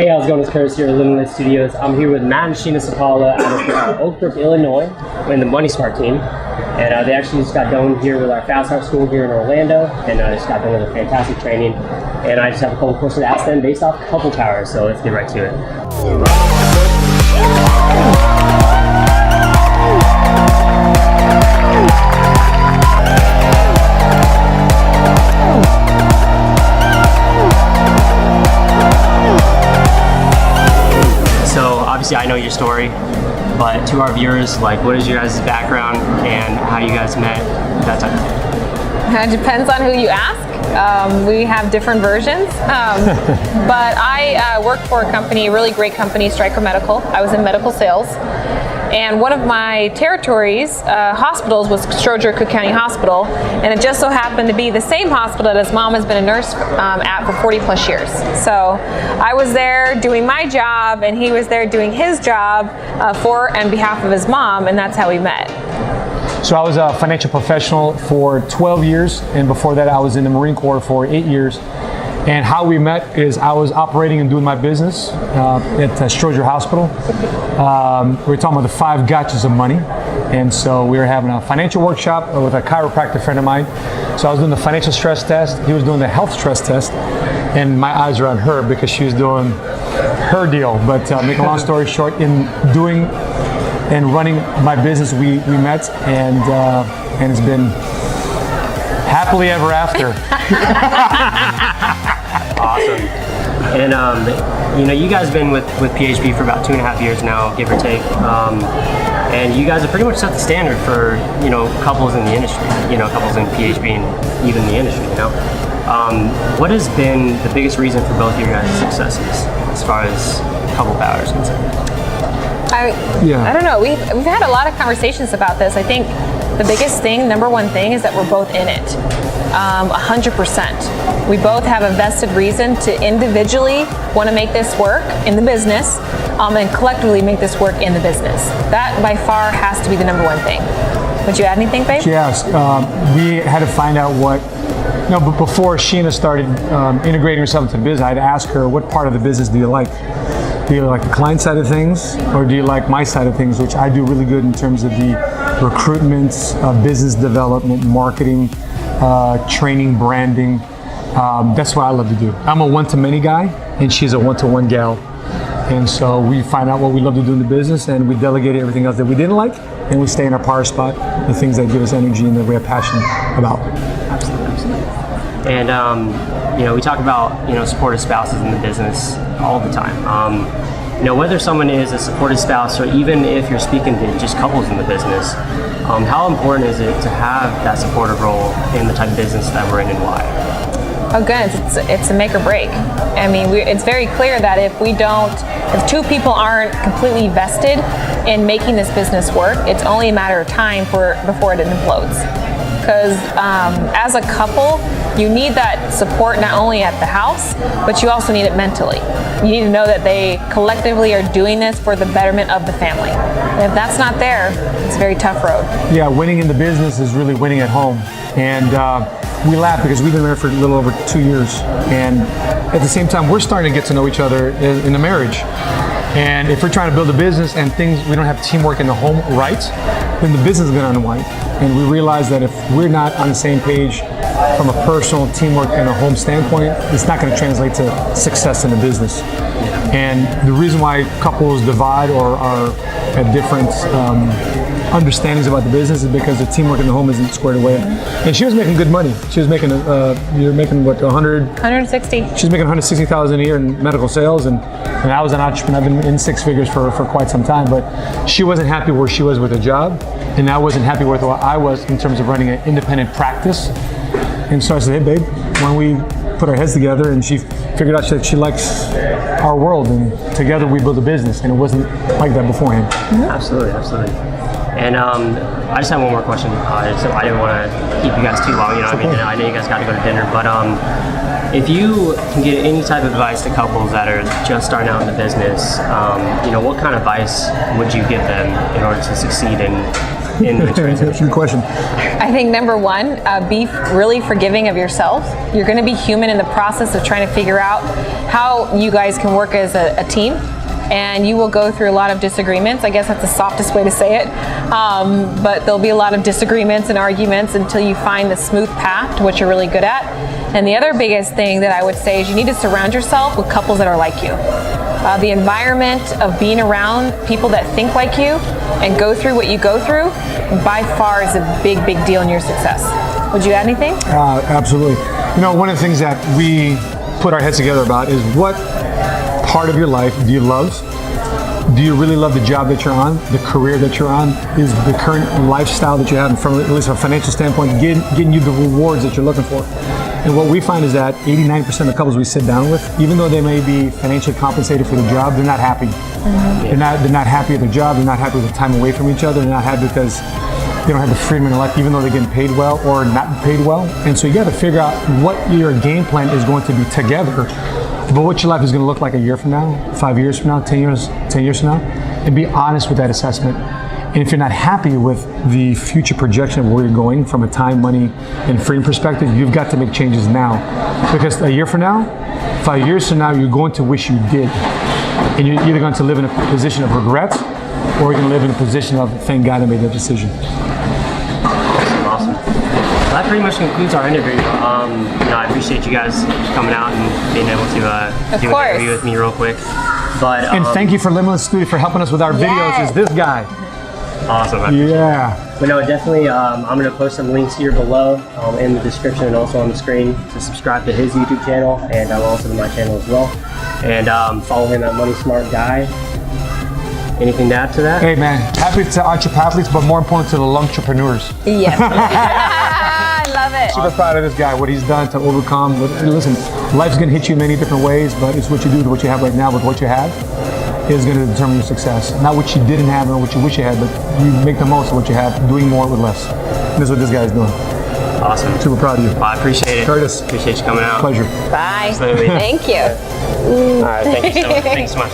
Hey, how's it going? It's Curtis here at Limitless Studios. I'm here with Matt and Sheena Sapaula out of Oak Brook, Illinois. We're in the Money Smart team. And they actually just got done here with our Fast Start School here in Orlando. And just got done with a fantastic training. And I just have a couple questions to ask them based off couple powers. So let's get right to it. Obviously, I know your story, but to our viewers, like, what is your guys' background and how you guys met, that type of thing? It depends on who you ask. We have different versions, but I worked for a company, a really great company, Stryker Medical. I was in medical sales. And one of my territories, hospitals, was Stroger Cook County Hospital, and it just so happened to be the same hospital that his mom has been a nurse at for 40 plus years. So I was there doing my job, and he was there doing his job for and behalf of his mom, and that's how we met. So I was a financial professional for 12 years, and before that I was in the Marine Corps for 8 years. And how we met is I was operating and doing my business at Stroger Hospital. We were talking about the 5 gotchas of money. And so we were having a financial workshop with a chiropractor friend of mine. So I was doing the financial stress test. He was doing the health stress test. And my eyes were on her because she was doing her deal. But making a long story short, in doing and running my business, we met, and it's been happily ever after. Awesome. And you know, you guys have been with PHP for about 2.5 years now, give or take. And you guys have pretty much set the standard for, you know, couples in the industry, you know, couples in PHP and even the industry, you know. What has been the biggest reason for both of your guys' successes as far as couple power is concerned? I don't know. We've had a lot of conversations about this. I think the biggest thing, number one thing, is that we're both in it. 100%. We both have a vested reason to individually want to make this work in the business, and collectively make this work in the business. That by far has to be the number one thing. Would you add anything, babe? Yes. We had to find out what, but before Sheena started integrating herself into the business, I'd ask her, what part of the business do you like? Do you like the client side of things, or do you like my side of things, which I do really good in terms of the recruitment, business development, marketing, training, branding. That's what I love to do. I'm a one-to-many guy, and she's a one-to-one gal. And so we find out what we love to do in the business, and we delegate everything else that we didn't like, and we stay in our power spot, the things that give us energy and that we have passion about. Absolutely, absolutely. And you know, we talk about, you know, supportive spouses in the business all the time. You know, whether someone is a supportive spouse or even if you're speaking to just couples in the business, how important is it to have that supportive role in the type of business that we're in, and why? Oh, good. It's a make or break. I mean, it's very clear that if two people aren't completely vested in making this business work, it's only a matter of time before it implodes. Because as a couple, you need that support not only at the house, but you also need it mentally. You need to know that they collectively are doing this for the betterment of the family. And if that's not there, it's a very tough road. Yeah, winning in the business is really winning at home. And we laugh because we've been married for a little over 2 years. And at the same time, we're starting to get to know each other in a marriage. And if we're trying to build a business and we don't have teamwork in the home right, then the business is going to unwind. And we realize that if we're not on the same page from a personal teamwork and a home standpoint, it's not going to translate to success in the business. And the reason why couples divide or are at different understandings about the business is because the teamwork in the home isn't squared away. And she was making good money. She was making, you're making what, 160. She's making $160,000 a year in medical sales, and I was an entrepreneur. I've been in 6 figures for quite some time, but she wasn't happy where she was with her job, and I wasn't happy with where I was in terms of running an independent practice. And so I said, hey babe, why don't we put our heads together? And she figured out that she likes our world, and together we built a business, and it wasn't like that beforehand. Absolutely, absolutely. And I just have one more question. So I didn't want to keep you guys too long. You know, I mean, I know you guys got to go to dinner, but if you can get any type of advice to couples that are just starting out in the business, what kind of advice would you give them in order to succeed in the transition? That's a good question. I think number one, be really forgiving of yourself. You're going to be human in the process of trying to figure out how you guys can work as a team. And you will go through a lot of disagreements. I guess that's the softest way to say it. But there'll be a lot of disagreements and arguments until you find the smooth path to what you're really good at. And the other biggest thing that I would say is you need to surround yourself with couples that are like you. The environment of being around people that think like you and go through what you go through, by far is a big, big deal in your success. Would you add anything? Absolutely. One of the things that we put our heads together about is what part of your life do you love? Do you really love the job that you're on, the career that you're on? Is the current lifestyle that you have, from at least a financial standpoint, getting you the rewards that you're looking for? And what we find is that 89% of couples we sit down with, even though they may be financially compensated for the job, they're not happy. Mm-hmm. They're not happy at their job. They're not happy with the time away from each other. They're not happy because they don't have the freedom in their life, even though they're getting paid well or not paid well. And so you got to figure out what your game plan is going to be together. But what your life is going to look like a year from now, 5 years from now, 10 years from now, and be honest with that assessment. And if you're not happy with the future projection of where you're going from a time, money, and freedom perspective, you've got to make changes now. Because a year from now, 5 years from now, you're going to wish you did. And you're either going to live in a position of regret, or you're going to live in a position of thank God I made that decision. Awesome. Well, that pretty much concludes our interview. I appreciate you guys coming out and being able to do an interview with me real quick. And thank you for Limitless Studio for helping us with our videos. Is this guy? Awesome. Yeah. But no, definitely, I'm going to post some links here below in the description and also on the screen to subscribe to his YouTube channel and also to my channel as well. And follow him at Money Smart Guy. Anything to add to that? Hey man, happy to entrepreneurs, but more important to the entrepreneurs. Yes. I love it. Super proud of this guy, what he's done to overcome. Listen, life's going to hit you in many different ways, but it's what you do with what you have right now with what you have is going to determine your success. Not what you didn't have or what you wish you had, but you make the most of what you have, doing more with less. And that's what this guy is doing. Awesome. Super proud of you. Well, I appreciate it. Curtis. Appreciate you coming out. Pleasure. Bye. Absolutely. Thank you. All right, thank you so much. Thanks so much.